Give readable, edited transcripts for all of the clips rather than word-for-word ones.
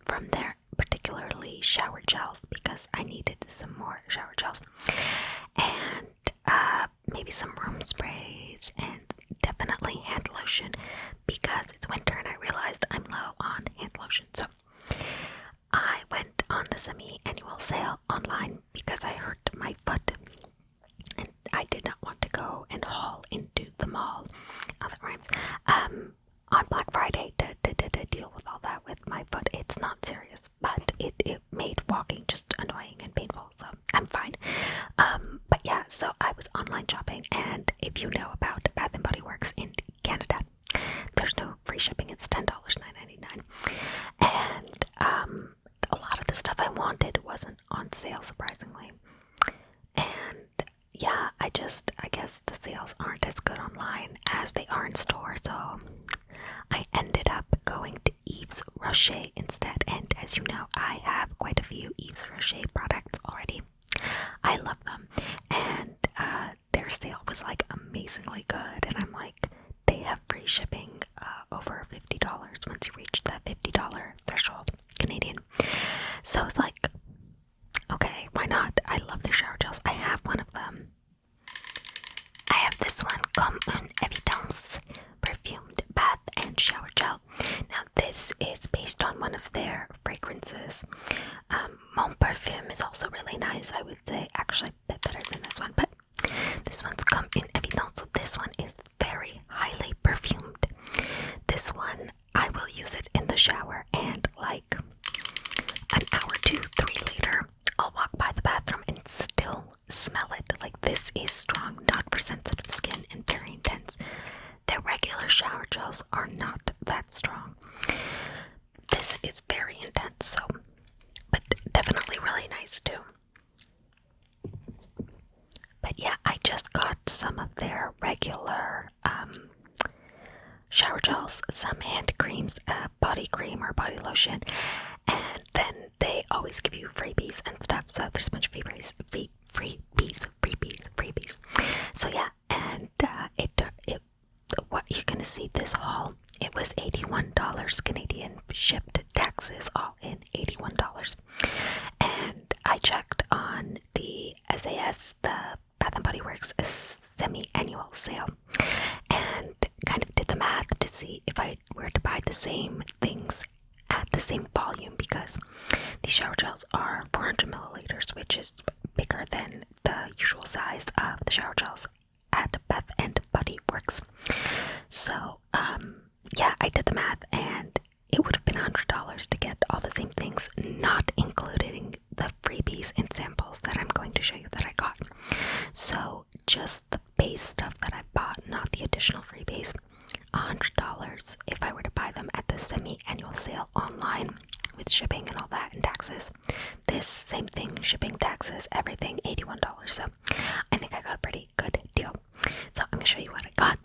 from their particularly shower gels because I needed some more shower gels. And maybe some room sprays and definitely hand lotion because it's winter and I realized I'm low on hand lotion. So I went on the semi-annual sale online because I hurt my foot and I did not want to go and haul into the mall. Oh, that rhymes. On Black Friday to deal with all that with my foot. It's not serious, but it made walking just annoying and painful, so I'm fine. But yeah, so I was online shopping, and if you know about Bath & Body Works in Canada, there's no free shipping. It's $10.99. And a lot of the stuff I wanted wasn't on sale, surprisingly. And yeah, I guess the sales aren't as good online as they are in store, so I ended up going to Yves Rocher instead. And as you know, I have quite a few Yves Rocher products already. I love them, and their sale was like amazingly good, and I'm like, they have free shipping over $50 once you reach the $50 threshold Canadian. So I was like, okay, why not? I love their shower gels. I have one of them. I have this one, Comme Une Evidence perfumed bath and shower gel. Now this is based on one of their fragrances. Mon Perfume is also really nice, I would say, actually a bit better than this one, but this one's Comme Une Evidence, so this one is very highly perfumed. This one, I will use it in the shower, and like an hour to 3 later, I'll walk by the bathroom and still smell it. Like, this is strong, not for sensitive skin, and very intense. Their regular shower gels are not that strong. This is very intense, so, but definitely really nice too. But yeah, I just got some of their regular shower gels, some hand creams, body cream or body lotion, and then they always give you freebies and stuff, so there's a bunch of freebies. So yeah, and what you're gonna see this haul, it was $81 Canadian, shipped, taxes all in $81. And I checked on the SAS, the Bath & Body Works semi-annual sale, and kind of did the math to see if I were to buy the same things at the same volume, because these shower gels are 400 milliliters, which is bigger than the usual size of the shower gels at Bath & Body Works. So, yeah, I did the math, and it would have been $100 to get all the same things, not including the freebies and samples that I'm going to show you that I got. So, just the base stuff that I bought, not the additional freebies, $100 if I were to buy them at the semi-annual sale online with shipping and all that and taxes. This same thing, shipping, taxes, everything, $81. So I think I got a pretty good deal. So I'm gonna show you what I got.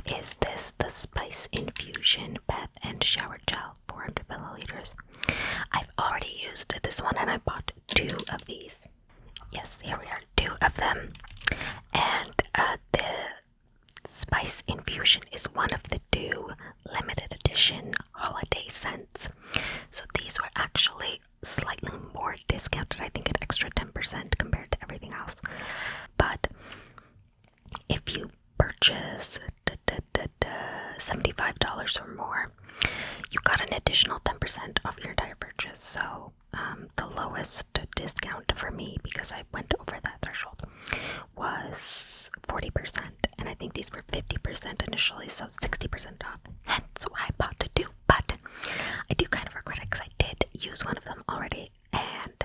Is this the Spice Infusion Bath and Shower Gel, 400 milliliters. I've already used this one, and I bought 2 of these. Yes, here we are, 2 of them. And the Spice Infusion is one of the 2 limited edition holiday scents. So these were actually slightly more discounted, I think an extra 10% compared to everything else. But if you purchase $75 or more, you got an additional 10% off your entire purchase. So the lowest discount for me, because I went over that threshold, was 40%, and I think these were 50% initially, so 60% off. Hence why I bought the 2. But I do kind of regret it, because I did use one of them already, and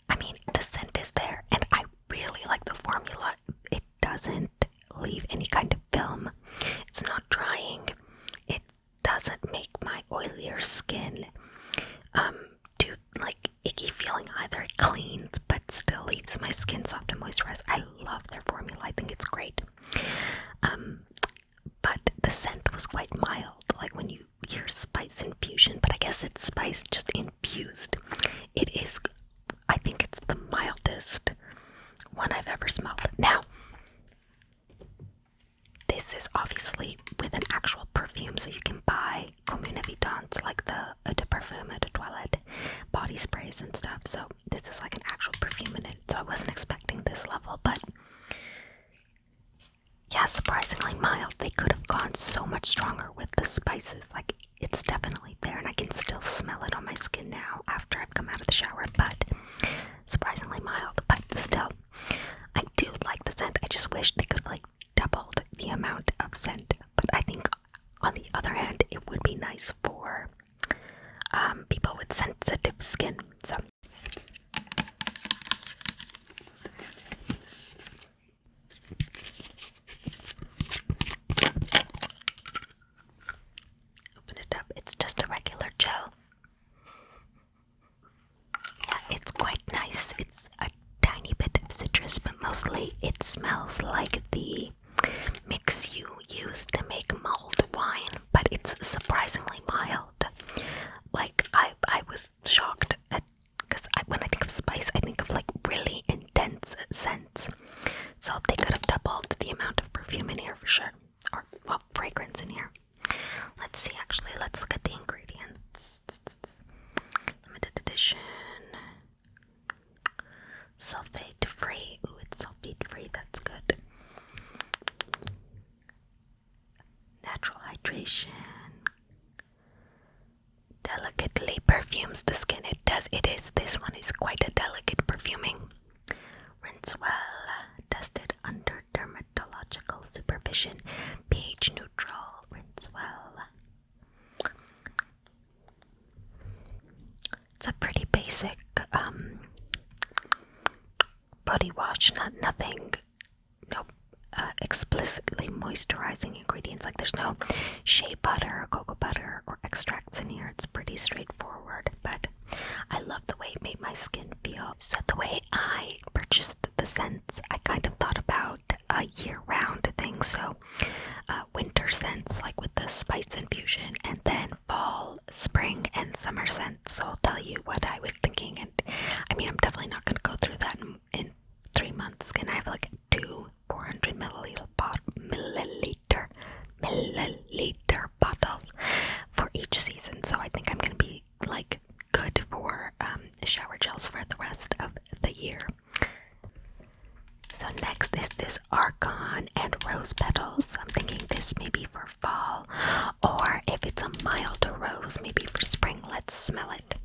I mean, the scent is there, and I really like the formula. It doesn't leave any kind of film. It's not drying. It doesn't make my oilier skin do like icky feeling either. It cleans but still leaves my skin soft and moisturized. I love their formula. I think it's great. But the scent was quite mild. Like when you hear body sprays and stuff. So this is like an actual perfume in it. So I wasn't expecting this level, but yeah, surprisingly mild. They could have gone so much stronger with the spices. Like, it's definitely there, and I can still smell it on my skin now after I've come out of the shower, but surprisingly mild. But still, I do like the scent. I just wish they could have like doubled the amount of scent. But I think on the other hand, it would be nice for people with sensitive skin. So open it up. It's just a regular gel. Yeah, it's quite nice. It's a tiny bit of citrus, but mostly it smells like the mix you use to make mulled wine, but it's surprisingly mild. Like, I was shocked at, because when I think of spice, I think of like really intense scents. So they could have doubled the amount of perfume in here for sure, or well, fragrance in here. Let's see, actually, let's look at the ingredients. Limited edition, sulfate free. Ooh, it's sulfate free, that's good. Natural hydration. Delicately perfumes the skin. This one is quite a delicate perfuming. Rinse well, tested under dermatological supervision, pH neutral, rinse well. It's a pretty basic body wash, nothing, no explicitly moisturizing ingredients. Like, there's no shea butter or cocoa butter or extracts in here. It's pretty straightforward, but I love the way it made my skin feel. So the way I purchased the scents, I kind of thought about a year-round thing. So winter scents, like with the spice infusion, and then fall, spring, and summer scents. So I'll tell you what I was thinking. And I mean, I'm definitely not going to go through that in 3 months. Can I have like 2 400 milliliter bottles for each season? So I think I'm going to be like good for shower gels for the rest of the year. So next is this Argan and Rose Petals. I'm thinking this may be for fall, or if it's a milder rose, maybe for spring. Let's smell it.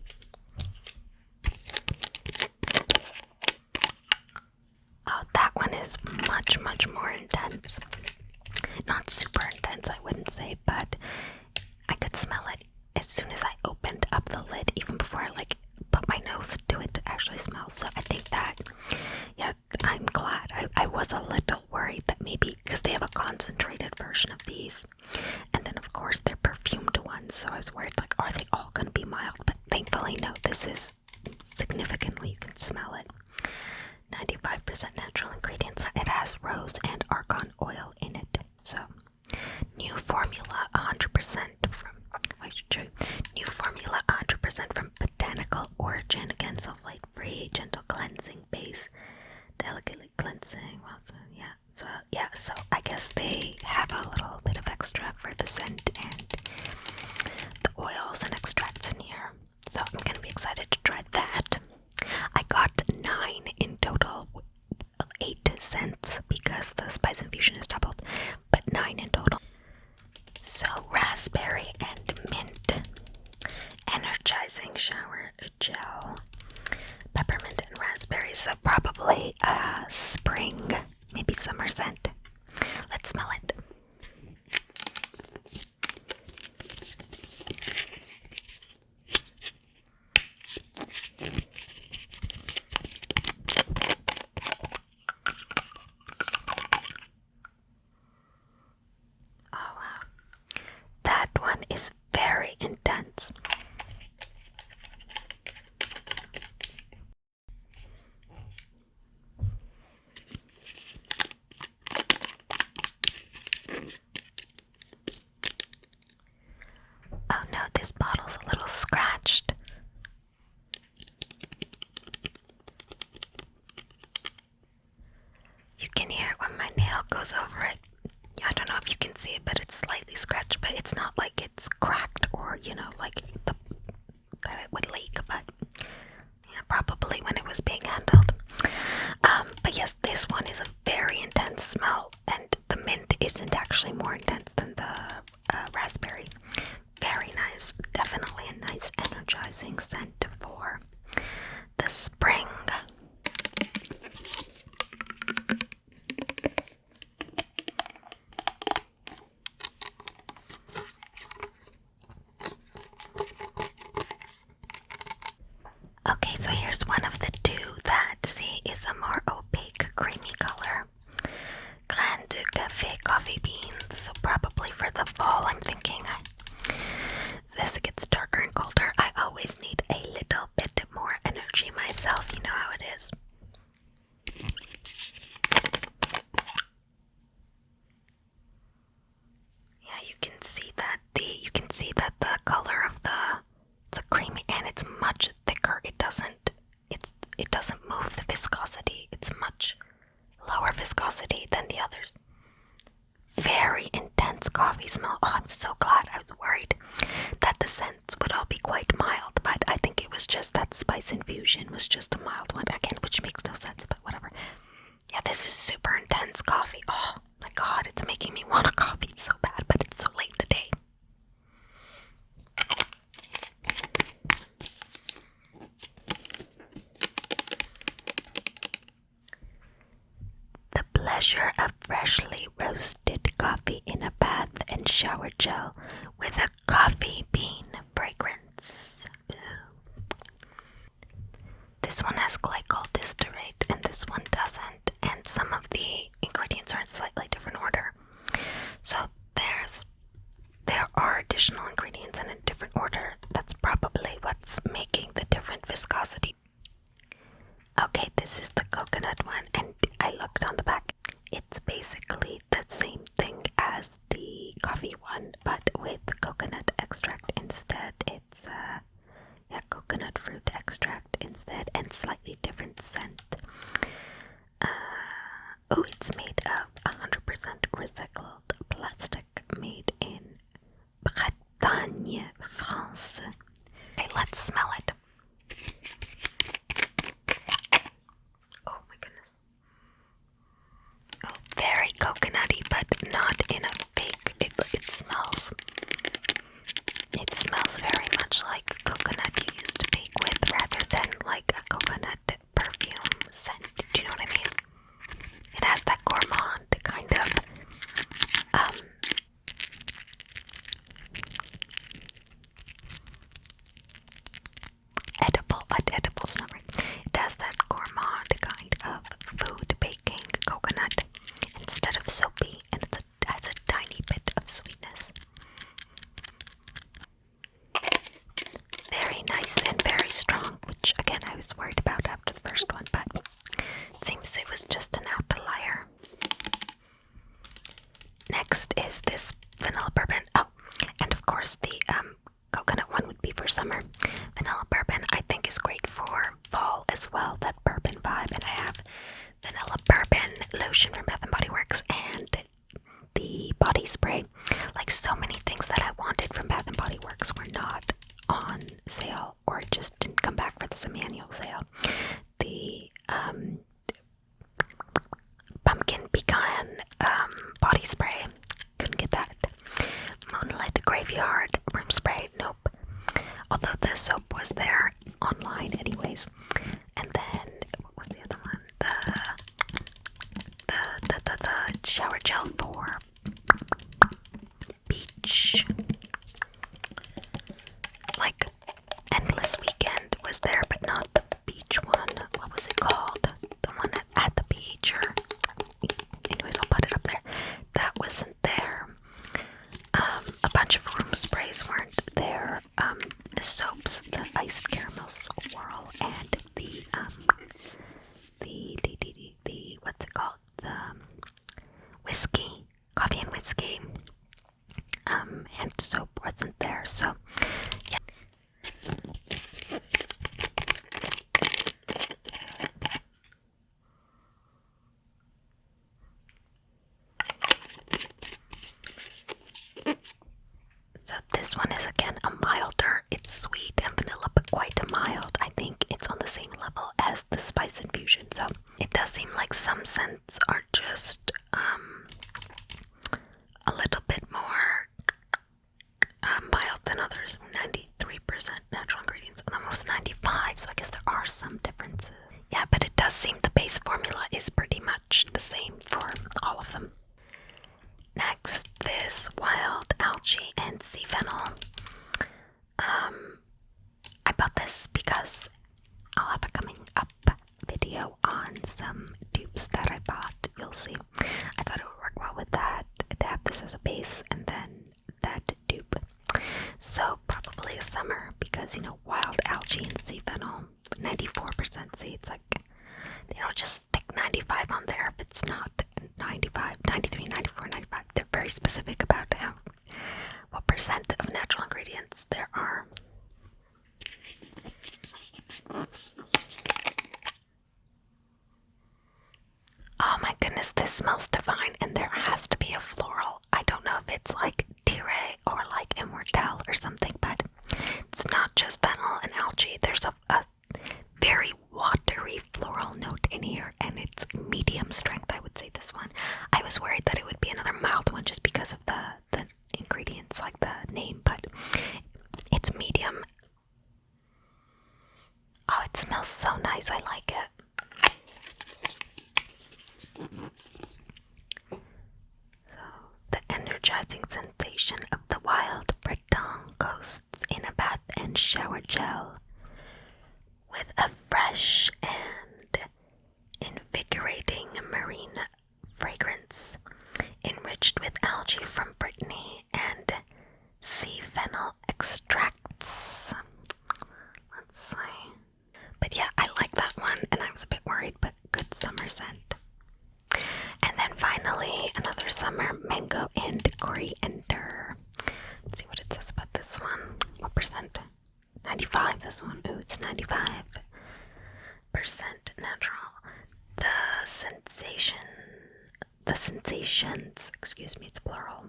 Oh, that one is much, much more intense. Not super intense, I wouldn't say, but I could smell it as soon as I opened up the lid, even before I like put my nose to it to actually smell. So I think that, yeah, I'm glad. I was a little worried that maybe, because they have a concentrated version of these, and then of course they're perfumed ones, so I was worried, like, are they all going to be mild? But thankfully, no, this is significantly, you can smell it. 95% natural ingredients. It has rose and argan oil in it. So, new formula 100% from, I should show you, new formula 100% from botanical origin. Again, sulfate free, gentle cleansing base, delicately cleansing. Well, so I guess they have a little bit of extra for the scent and the oils and extracts in here. So I'm gonna be excited to try that. I got 9 in total, 8 cents because the spice infusion is doubled, but 9 in total. So raspberry and mint, energizing shower gel, peppermint and raspberry, so probably spring, maybe summer scent. Let's smell it. Is very intense. Oh no, this bottle's a little scratched. You can hear it when my nail goes over it. I don't know if you can see it, but it's slightly scratched, but it's not like it's cracked or, you know, like that it would leak, but was being handled. But yes, this one is a very intense smell, and the mint isn't actually more intense than the raspberry. Very nice. Definitely a nice energizing scent for the spring. Okay, so here's one of the two that, see, is a more opaque, creamy color. Grain de café, coffee beans. So probably for the fall, I'm thinking. As it gets darker and colder, I always need a little bit more energy myself. You know how it is. Yeah, you can see that the color of it's a creamy, and it's much thicker. It doesn't move the viscosity. It's much lower viscosity than the others. Very intense coffee smell. Oh, I'm so glad. I was worried that the scents would all be quite mild, but I think it was just that Spice Infusion was just a mild one again, which makes no sense, but whatever. Yeah, this is super intense coffee. Oh my god, it's making me want a coffee so bad, but it's so late in the day. The pleasure of freshly roasted coffee in a bath and shower gel with a coffee bean fragrance. This one has glycol disterate and this one doesn't, and some of the ingredients are in slightly different order. So there are additional ingredients in a different order. That's probably what's making the different viscosity. Okay, this is the coconut one, and I looked on the back. It's basically the same thing as the coffee one, but with coconut extract instead. It's coconut fruit extract instead, and slightly different scent. It's made of 100% recycled plastic, made in Bretagne, France. Okay, let's smell it. Oh my goodness. Oh, very coconutty, but not in a fake. It smells very much like coconut you used to bake with, rather than like a coconut perfume scent. Do you know what I mean? It has that gourmand kind of edible's not right. It has that gourmand kind of food baking coconut instead of soapy, and it has a tiny bit of sweetness. Very nice and very strong, which again I was worried about after the first one, but it seems it was just an outlier. Next is this vanilla bourbon. Oh, and of course the coconut one would be for summer. Vanilla bourbon I think is great for fall as well, that bourbon vibe. And I have vanilla bourbon lotion from Bath & Body Works and the body spray. Like, so many things that I wanted from Bath & Body Works were not on sale, or just didn't come back for the semi-annual sale. The pumpkin pecan body spray, couldn't get that. Moonlit graveyard room spray, nope. Although the soap was there online anyways. And then what was the other one? The shower gel for beach. Like Endless Weekend was there, but not the beach one. What was it called? The one at the beach, or anyways, I'll put it up there. That wasn't there. A bunch of room sprays weren't there. The soaps, the iced caramel swirl, and the what's it called? The whiskey, coffee and whiskey. Hand soap wasn't there, so yeah. So this one is again a milder. It's sweet and vanilla, but quite a mild. I think it's on the same level as the Infusion. So it does seem like some scents are just a little bit more mild than others. 93% natural ingredients, and almost 95, so I guess there are some differences. Yeah, but it does seem the base formula is pretty much the same for all of them. Next, this wild algae and sea fennel. I bought this because I'll have a coming up video on some dupes that I bought. You'll see. I thought it would work well with that, to have this as a base and then that dupe. So probably a summer, because wild algae and sea fennel, 94%. See, it's like they don't just stick 95 on there if it's not 95, 93, 94, 95. They're very specific about what percent of natural ingredients there are. Oh my goodness, this smells divine, and there has to be a floral. I don't know if it's like Dore or like Immortelle or something, but it's not just fennel and algae. There's a very watery floral note in here, and it's medium strength, I would say, this one. I was worried that it would be another mild one just because of the ingredients, like the name, but it's medium. Oh, it smells so nice. I like it. So, the energizing sensation of the wild Breton ghosts in a bath and shower gel with a fresh and invigorating marine fragrance enriched with algae from Brittany and sea fennel extracts. Let's see. But yeah, I like that one, and I was a bit worried, but good summer scent. And then finally, another summer mango and coriander. Let's see what it says about this one. What percent? 95, this one. Ooh, it's 95% natural. The sensations, excuse me, it's plural.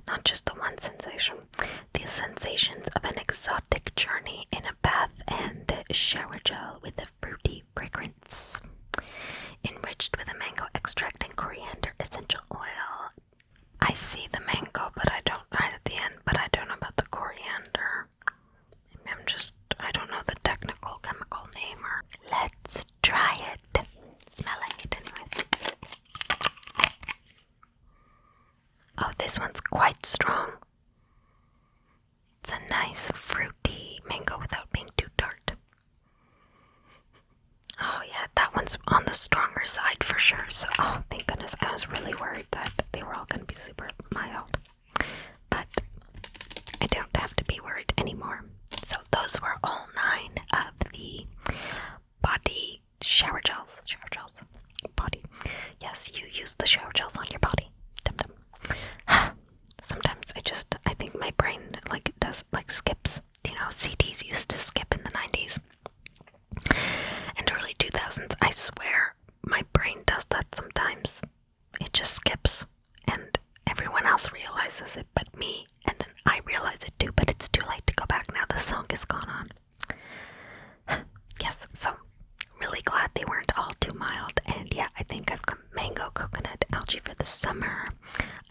Not just the one sensation. The sensations of an exotic journey in a bath and shower gel with a fruity fragrance. Enriched with a mango extract and coriander essential oil. I see the mango, but I don't, right at the end, but I don't know about the coriander. Maybe I don't know the technical chemical name. Or let's try it. Smelling it anyway. Oh, this one's quite strong. It's a nice fruity mango without being too tart. Oh yeah, that one's on the stronger side for sure. So, oh, thank goodness. I was really worried that they were all going to be super mild. But I don't have to be worried anymore. So those were all 9 of the body shower gels. Body. Yes, you use the shower gels on your body. Dum-dum. Sometimes I think my brain skips. CDs used to skip in the 90s and early 2000s. I swear my brain does that sometimes. It just skips, and everyone else realizes it but me, and then I realize it too, but it's too late to go back now. The song is gone on. Yes, so really glad they weren't all too mild. And yeah, I think I've got mango, coconut, algae for the summer.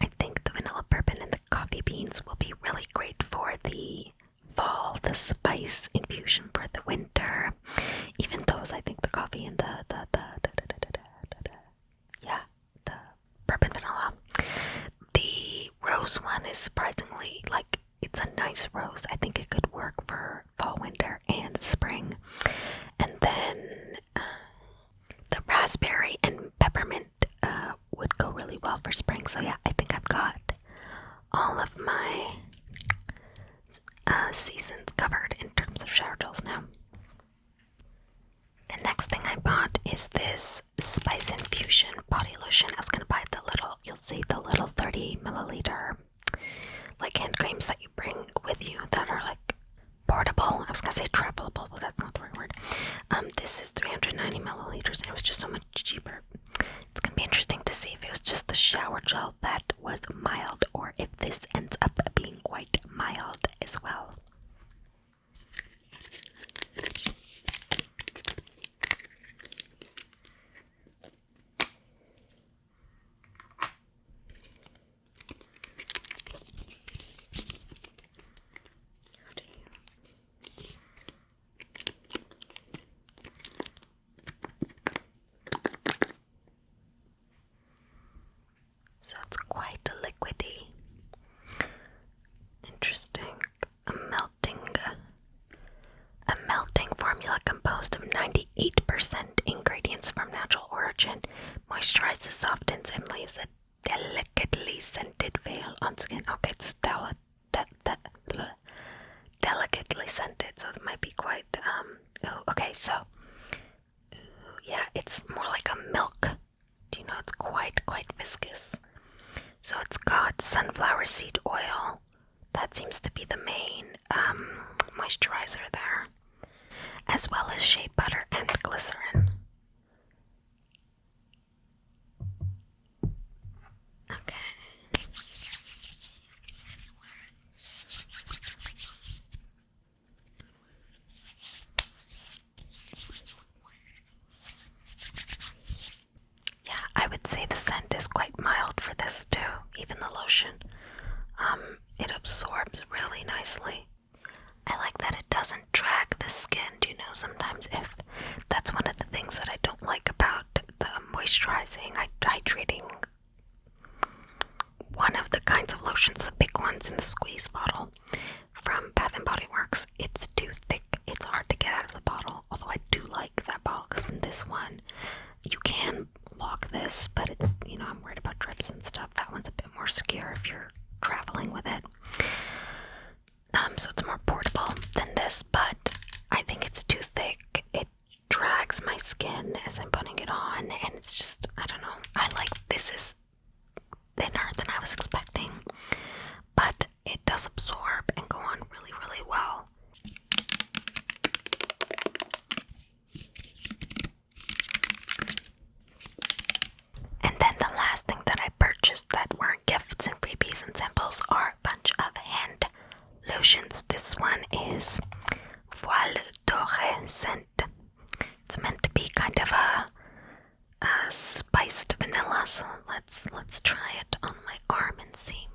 I think the vanilla bourbon and the coffee beans will be really great for the fall, the spice infusion for the winter. Even those, I think the coffee and the bourbon vanilla. The rose one is surprisingly, it's a nice rose. I think it could work for fall, winter, and spring. And then the raspberry and peppermint would go really well for spring. So yeah, I think I've got all of my seasons covered in terms of shower gels now. The next thing I bought is this Spice Infusion body lotion. I was going to buy you'll see the little 30 milliliter hand creams that you bring with you that are portable. I was going to say travelable, but that's not the right word. This is 390 milliliters, and it was just so much cheaper. It's going to be interesting to see if it was just the shower gel that was mild, or if this ends up being quite mild as well. delicately scented, so it might be quite, okay, so, yeah, it's more like a milk. Do you know, it's quite viscous. So it's got sunflower seed oil. That seems to be the main moisturizer there, as well as shea butter and glycerin. Okay. Yeah, I would say the scent is quite mild for this too, even the lotion. It absorbs really nicely. I like that it doesn't drag the skin. Do you know, sometimes if that's one of the things that I don't like about the moisturizing, hydrating, one of the kinds of lotions, the big ones in the squeeze bottle from Bath & Body Works, it's too thick. It's hard to get out of the bottle, although I do like that bottle because in this one, you can lock this, but it's, you know, I'm worried about drips and stuff. That one's a bit more secure if you're traveling with it. So it's more portable than this, but I think it's too thick. It drags my skin as I'm putting it on, and it's just, I don't know. I like this is thinner than I was expecting, but it does absorb and go on really, really well. And then the last thing that I purchased that were gifts and freebies and samples are a bunch of hand lotions. This one is Voile Dore scent. It's meant to be kind of a spiced vanilla, so let's try it on my arm and see.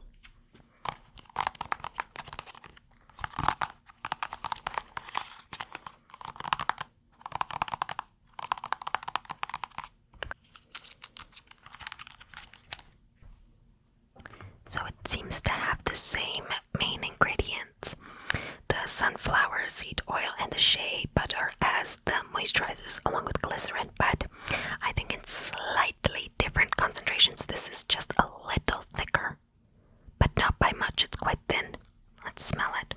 So it seems to have the same main ingredients, the sunflower seed oil and the shea butter as the moisturizers, along with glycerin, but I think in slightly different concentrations. This is just a little thicker, but not by much. It's quite thin. Let's smell it.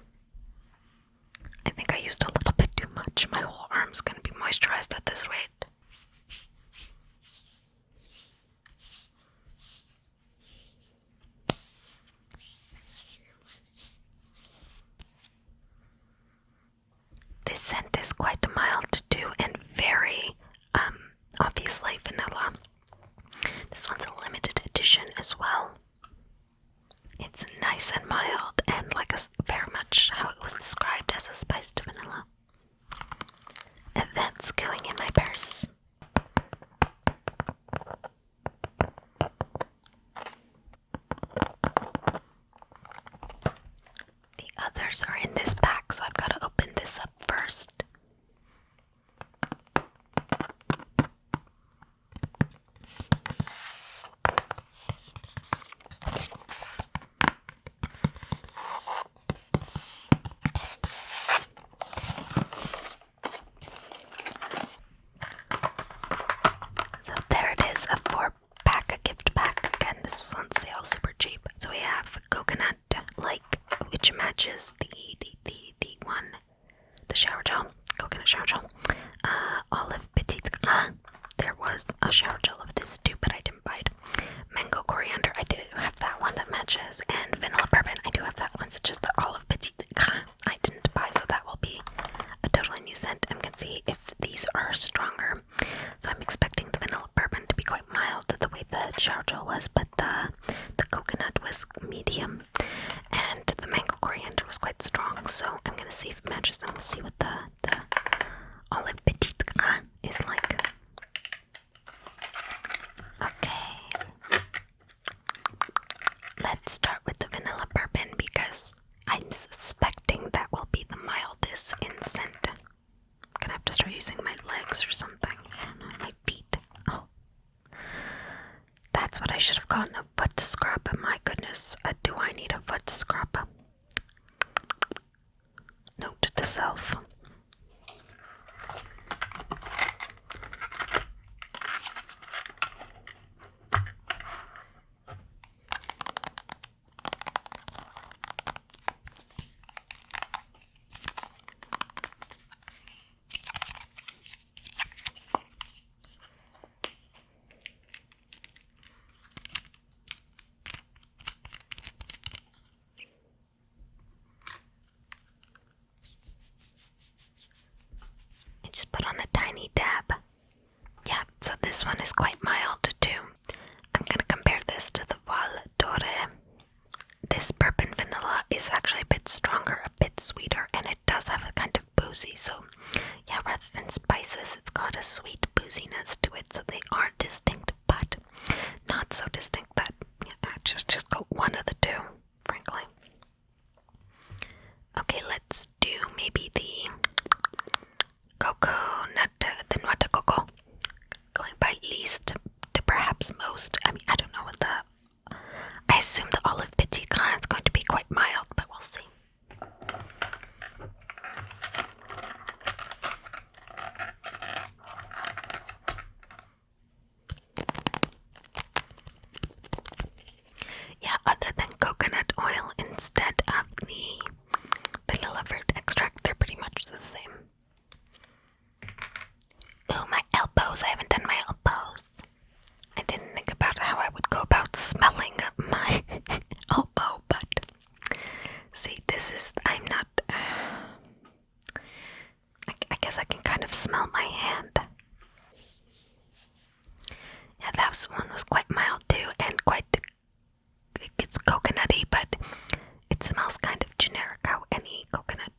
I think I used a little bit too much. My whole arm's gonna be moisturized at this rate. This scent is quite mild too, and very obviously vanilla. This one's a limited edition as well. It's nice and mild, and like very much how it was described, as a spiced vanilla. And that's going in my purse. The others are in this pack, so I've got to open this up first. So there it is, a 4-pack, a gift pack. Again, this was on sale, super cheap. So we have coconut, like, which matches the one, the shower gel, coconut shower gel. Olive Petitgrain. There was a shower gel of this too, but I didn't buy it. Mango Coriander, I did have that one that matches. And Vanilla Bourbon, I do have that one. It's just the Olive Petitgrain I didn't buy, so that will be a totally new scent. I'm gonna see if these are stronger. So I'm expecting the Vanilla Bourbon to be quite mild, the way the shower gel was, but the coconut was medium, and the Mango Coriander was quite strong. So I'm gonna see if it matches, and we'll see what the Olive Petitgrain is like. Okay, let's start with the Vanilla Bourbon because I'm suspecting that will be the mildest in scent. I'm gonna have to start using my legs or something, not my feet. Oh, that's what I should have gotten, a foot scrub. My goodness, do I need a foot scrub? Note to self. this bourbon vanilla is actually a bit stronger, a bit sweeter, and it does have a kind of boozy. So yeah, rather than spices, it's got a sweet booziness to it. So they are distinct, but not so distinct that just go one of the two, frankly. Okay, let's do maybe the the noix de coco. Going by least to perhaps most. I mean, I don't know what I assume the olive Petitgrain is going to be quite mild, but we'll see. Yeah, other than coconut oil instead of the vanilla fruit extract, they're pretty much the same. Oh, my elbows. I haven't done my elbows. I didn't think about how I would go about smelling my elbow, but see, I'm not, I guess I can kind of smell my hand. Yeah, that one was quite mild too, and it's coconutty, but it smells kind of generic how any coconut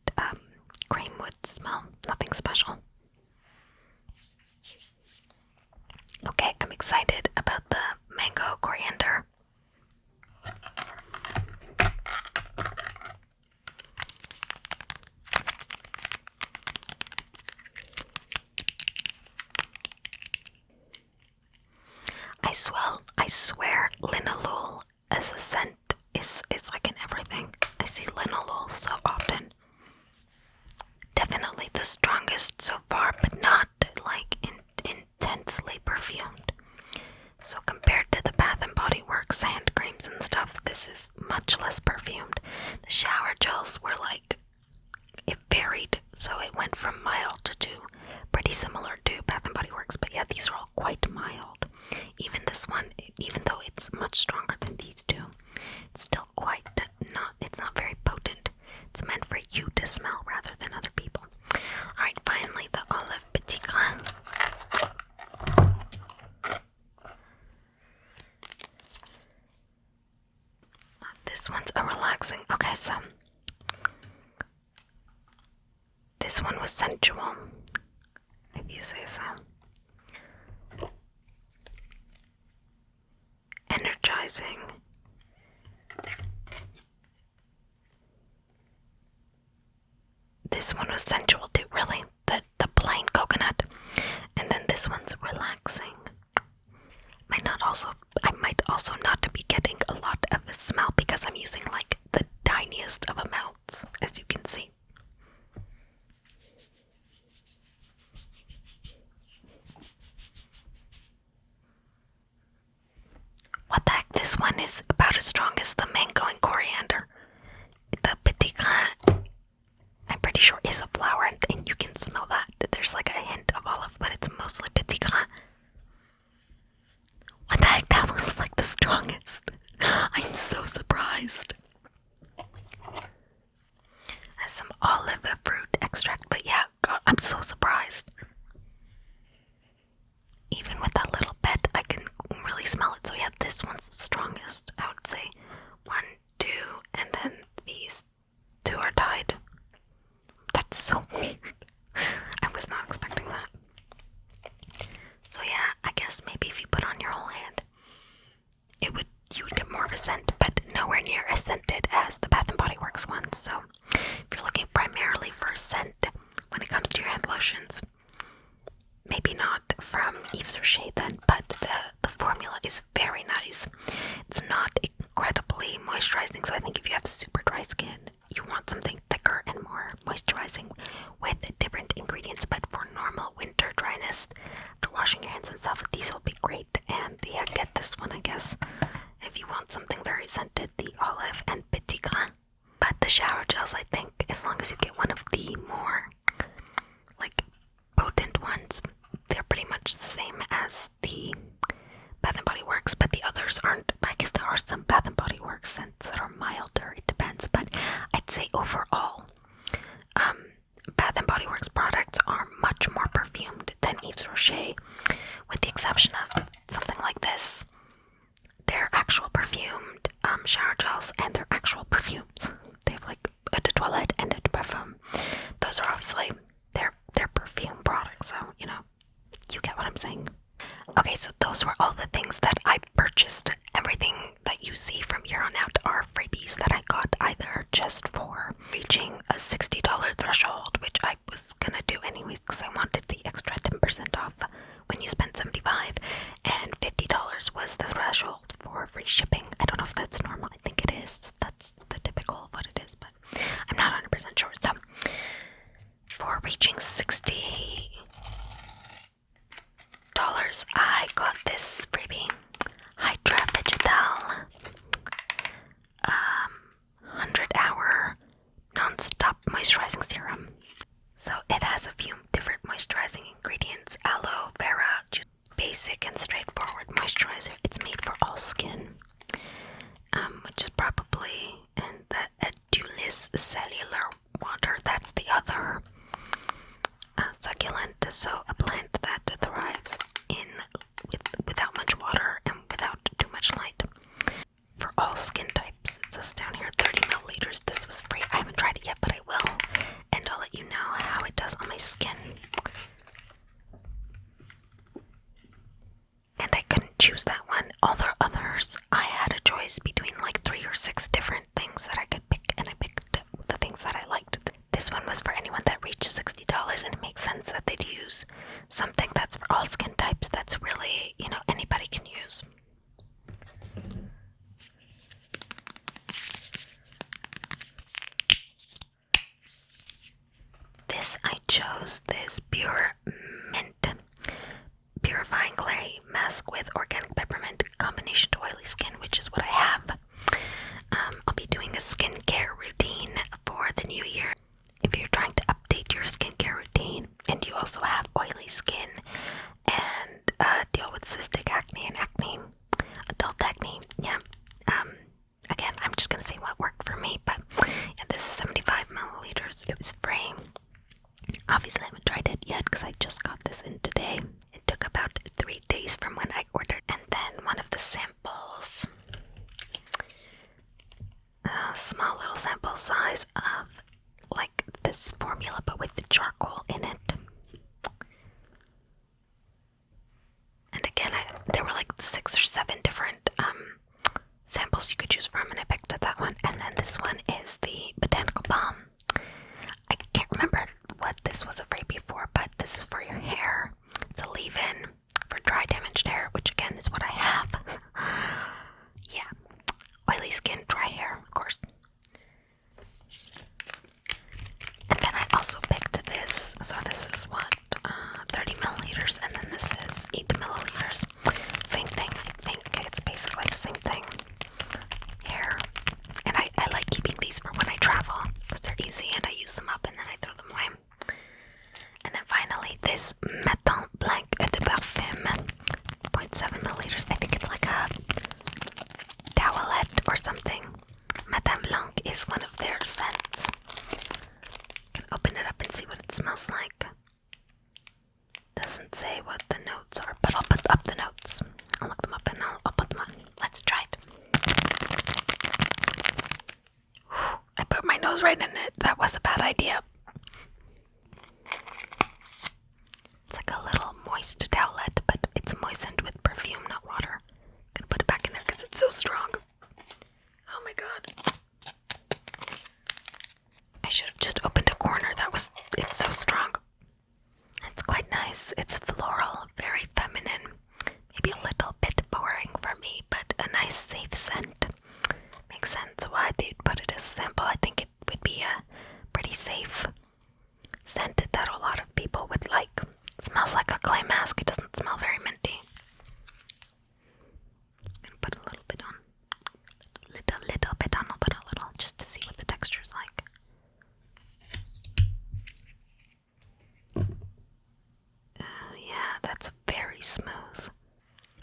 cream would smell. Nothing special. Okay, I'm excited about the mango coriander. I swear linalool as a scent is like in everything. I see linalool so often. Definitely the strongest so far, but not like intensely perfumed. So compared to the Bath & Body Works hand creams and stuff, this is much less perfumed. The shower gels were like, it varied, so it went from mild to pretty similar to Bath & Body Works, but yeah, these are all quite mild. Even this one, even though it's much stronger than these two, it's still it's not very potent. It's meant for you to smell rather than other people. Alright, finally the olive Petitgrain. This one's a relaxing. Okay, so this one was sensual, if you say so. Energizing. This one was sensual too, really. The plain coconut. And then this one's relaxing. I might also not be getting a lot of a smell because I'm using like the tiniest of amounts, as you can see. What the heck? This one is about as strong as the mango and coriander. The Petitgrain, I'm pretty sure, is a flower, and you can smell that. There's like a hint of olive, but it's mostly Petitgrain. What the heck? That one was like the strongest. I'm so surprised. Has some olive fruit extract, but yeah, God, I'm so surprised. Even with that little bit, I can really smell it. So yeah, this one's the strongest. I would say 1, 2, and then these two are tied. That's so weird. I was not expecting that. So yeah, I guess maybe if you put on your whole hand, you would get more of a scent, but nowhere near as scented as the Bath & Body Works ones. So if you're looking primarily for a scent when it comes to your hand lotions, maybe not from Yves Rocher then, but the formula is very nice. It's not incredibly moisturizing, so I think if you have super dry skin, you want something thicker and more moisturizing with different ingredients. But for normal winter dryness, after washing your hands and stuff, these will be great. And yeah, get this one, I guess, if you want something very scented, the olive and Petitgrain. But the shower gels, I think, as long as you get one of the more like potent ones, they're pretty much the same as the Bath & Body Works, but the others aren't. I guess there are some Bath & Body Works scents that are milder, it depends, but I'd say overall, Bath & Body Works products are much more perfumed than Yves Rocher, with the exception of something like this. They're actual perfumed shower gels, and they're actual those are obviously, they're perfume products, so, you know, you get what I'm saying. Okay, so those were all the things that I purchased. Everything that you see from here on out are freebies that I got either just for reaching a $60 threshold, which I was gonna do anyways because I wanted the extra 10% off when you spend $75, and $50 was the threshold for free shipping. I don't know if that's normal. I think it is. That's the typical of what it is, but I'm not 100% sure. So for reaching $60, I got this freebie Hydra Vegetal 100-hour non-stop moisturizing serum. So it has a few different moisturizing ingredients: aloe vera, basic and straightforward moisturizer. It's made for all skin, which is probably in the Adulis cellular water. That's the other succulent, so a plant that thrives without much water and without too much light. For all skin types, it says down here 30 milliliters. This was free. I haven't tried it yet, but I will, and I'll let you know how it does on my skin. And I couldn't choose that one. All the others, I had a choice between like 3 or 6 different things that I could pick, and I picked the things that I liked. This one was for anyone that reached $60, and it makes sense that they'd use something that's for all skin types, that's really, you know, anybody can use. I chose this Pure Mint Purifying Clay Mask with Organic Peppermint Combination to Oily Skin, which is what I have. I'll be doing a skincare routine for the new year. If you're trying to update your skincare routine and you also have oily skin and deal with cystic acne and acne, adult acne, yeah. Again, I'm just gonna say what worked for me, but yeah, this is 75 milliliters. It was free. Obviously, I haven't tried it yet because I just got this in today. It took about 3 days from when I ordered. And then one of the samples, a small little sample size of like this formula, but with the charcoal in it. And again, there were like 6 or 7 different samples you could choose from, and I picked that one. And then this one is the Botanical Balm. I can't remember what this was a freebie for, but this is for your hair. It's a leave-in for dry, damaged hair, which again is what I have. Yeah, oily skin, dry hair, of course. And then I also picked this. So this is what, 30 milliliters, and then this is 8 milliliters. Same thing, I think it's basically the same thing. Hair. And I like keeping these for when I travel because they're easy and I use them up and then I throw them away. And then finally this Matin Blanc de Perfume, 0.7 milliliters. I think it's like a towelette or something. Matin Blanc is one of their scents. Can open it up and see what it smells like. Doesn't say what the notes are, but I'll put up the notes. I'll look them up and I'll put them on. Let's try it. I put my nose right in it. That was a bad idea. It's like a little moist towelette, but it's moistened with perfume, not water. I'm gonna put it back in there because it's so strong. Oh my god. I should have just opened a corner. It's so strong. It's quite nice. It's floral, very feminine. Maybe a little bit boring for me, but a nice safe scent. Makes sense why they'd put it as a sample. I think it would be a pretty safe scent that a lot of people would like. It smells like a clay mask. It doesn't smell very minty. I'm gonna put a little bit on. Little bit on. I'll put a little just to see what the texture's like. Oh yeah, that's very smooth.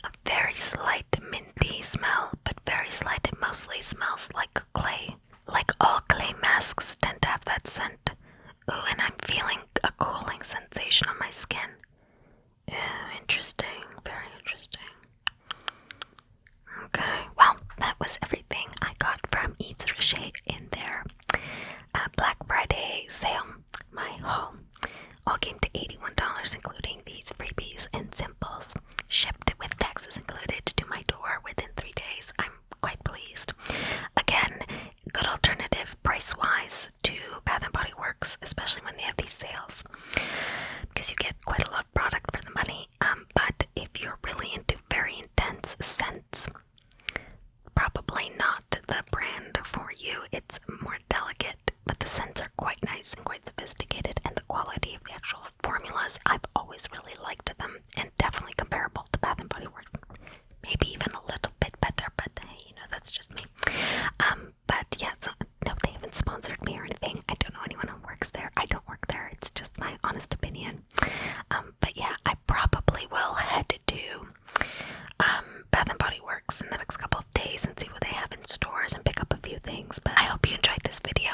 A very slight minty smell, but very slight. It mostly smells like clay. Like all clay masks tend to have that scent. Ooh, and I'm feeling a cooling sensation on my skin. Interesting. Very interesting. Okay, well, that was everything I got from Yves Rocher in their Black Friday sale. My honest opinion. But yeah, I probably will head to Bath & Body Works in the next couple of days and see what they have in stores and pick up a few things. But I hope you enjoyed this video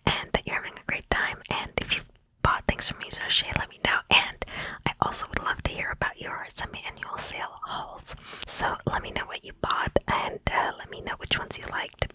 and that you're having a great time. And if you bought things from Yves Rocher, let me know. And I also would love to hear about your semi-annual sale hauls. So let me know what you bought and let me know which ones you liked.